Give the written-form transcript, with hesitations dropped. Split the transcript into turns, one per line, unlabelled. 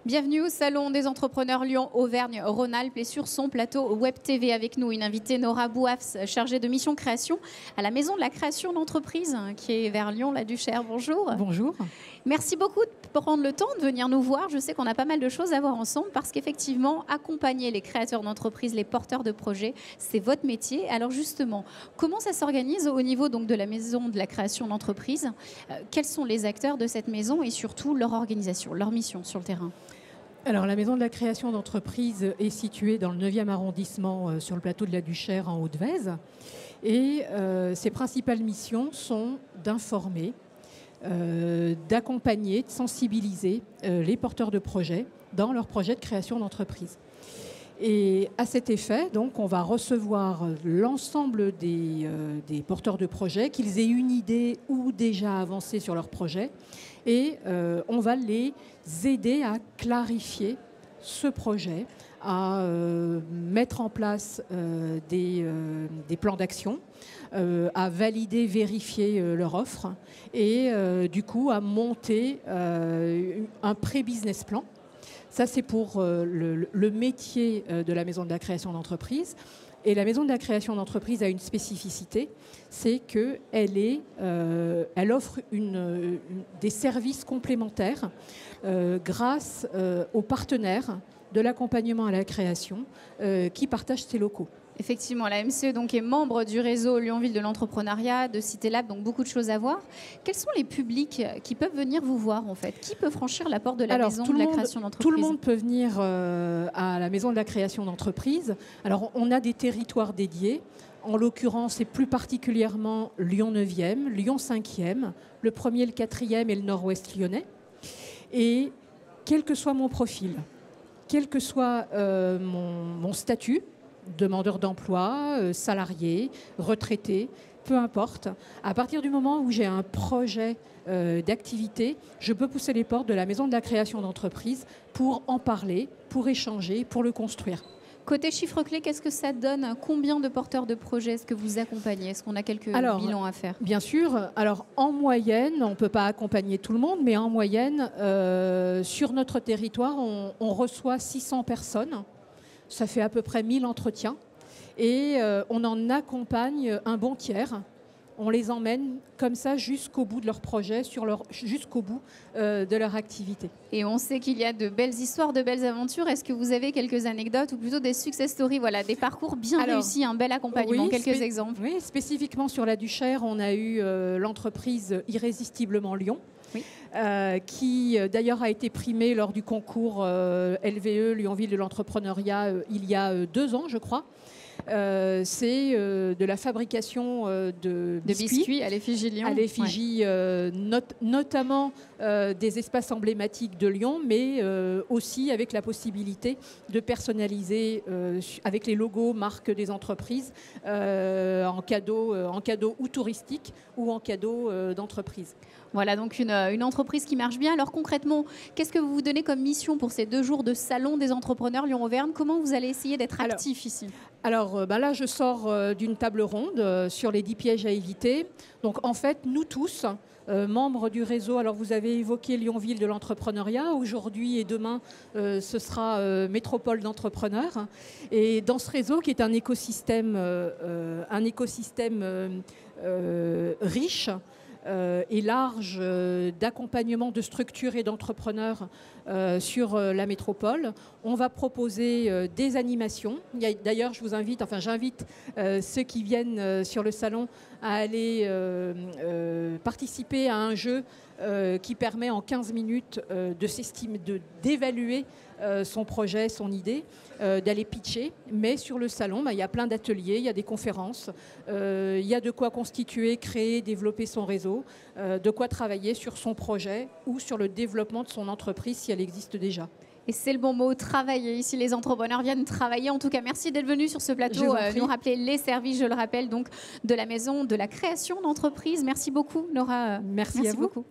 Bienvenue au Salon des entrepreneurs Lyon-Auvergne-Rhône-Alpes et sur son plateau Web TV avec nous une invitée Nora Bouafs, chargée de mission création à la Maison de la création d'entreprise qui est vers Lyon-la-Duchère. Bonjour.
Bonjour.
Merci beaucoup de prendre le temps de venir nous voir. Je sais qu'on a pas mal de choses à voir ensemble parce qu'effectivement, accompagner les créateurs d'entreprises, les porteurs de projets, c'est votre métier. Alors justement, comment ça s'organise au niveau donc de la Maison de la création d'entreprise? Quels sont les acteurs de cette maison et surtout leur organisation, leur mission sur le terrain?
Alors, la Maison de la création d'entreprise est située dans le 9e arrondissement sur le plateau de la Duchère en Haut-de-Vèze. Et ses principales missions sont d'informer, d'accompagner, de sensibiliser les porteurs de projets dans leurs projets de création d'entreprise. Et à cet effet, donc, on va recevoir l'ensemble des porteurs de projets, qu'ils aient une idée ou déjà avancé sur leur projet. Et on va les aider à clarifier ce projet, à mettre en place des plans d'action, à valider, vérifier leur offre et du coup à monter un pré-business plan. Ça, c'est pour le métier de la Maison de la création d'entreprise. Et la Maison de la création d'entreprise a une spécificité, c'est qu'elle offre des services complémentaires grâce aux partenaires de l'accompagnement à la création qui partagent ses locaux.
Effectivement, la MCE donc, est membre du réseau Lyon-Ville de l'entrepreneuriat, de CitéLab, donc beaucoup de choses à voir. Quels sont les publics qui peuvent venir vous voir en fait? Qui peut franchir la porte de la Maison de la création d'entreprise?
Tout le monde peut venir à la Maison de la création d'entreprise. Alors, on a des territoires dédiés. En l'occurrence, et plus particulièrement Lyon 9e, Lyon 5e, le 1er, le 4e et le nord-ouest lyonnais. Et quel que soit mon profil, quel que soit mon statut, demandeur d'emploi, salarié, retraité, peu importe. À partir du moment où j'ai un projet d'activité, je peux pousser les portes de la Maison de la création d'entreprise pour en parler, pour échanger, pour le construire.
Côté chiffres clés, qu'est-ce que ça donne? Combien de porteurs de projets est-ce que vous accompagnez? Est-ce qu'on a quelques bilans à faire?
Bien sûr. Alors, en moyenne, on ne peut pas accompagner tout le monde, mais en moyenne, sur notre territoire, on reçoit 600 personnes. Ça fait à peu près 1000 entretiens et on en accompagne un bon tiers. On les emmène comme ça jusqu'au bout de leur projet, jusqu'au bout de leur activité.
Et on sait qu'il y a de belles histoires, de belles aventures. Est-ce que vous avez quelques anecdotes ou plutôt des success stories, voilà, des parcours bien réussis, un bel accompagnement, quelques exemples?
Oui, spécifiquement sur la Duchère, on a eu l'entreprise Irrésistiblement Lyon. Oui. Qui d'ailleurs a été primée lors du concours LVE, Lyon-Ville de l'entrepreneuriat, il y a 2 ans, je crois. C'est de la fabrication de biscuits
à l'effigie Lyon.
À l'effigie notamment des espaces emblématiques de Lyon, mais aussi avec la possibilité de personnaliser avec les logos, marques des entreprises en cadeau ou touristique ou en cadeau d'entreprise.
Voilà donc une entreprise qui marche bien. Alors concrètement, qu'est-ce que vous vous donnez comme mission pour ces 2 jours de salon des entrepreneurs Lyon-Auvergne? Comment vous allez essayer d'être actif ici?
Alors là, je sors d'une table ronde sur les 10 pièges à éviter. Donc en fait, nous tous, membres du réseau, alors vous avez évoqué Lyon-Ville de l'entrepreneuriat. Aujourd'hui et demain, ce sera Métropole d'entrepreneurs. Et dans ce réseau, qui est un écosystème riche, et large d'accompagnement de structures et d'entrepreneurs sur la métropole. On va proposer des animations. D'ailleurs, j'invite ceux qui viennent sur le salon à aller participer à un jeu qui permet en 15 minutes d'évaluer son projet, son idée, d'aller pitcher. Mais sur le salon, il y a plein d'ateliers, il y a des conférences, il y a de quoi constituer, créer, développer son réseau, de quoi travailler sur son projet ou sur le développement de son entreprise si elle existe déjà.
Et c'est le bon mot, travailler. Ici, les entrepreneurs viennent travailler. En tout cas, merci d'être venu sur ce plateau nous rappeler les services, je le rappelle, donc, de la Maison de la création d'entreprise. Merci beaucoup, Nora.
Merci à vous.
Beaucoup.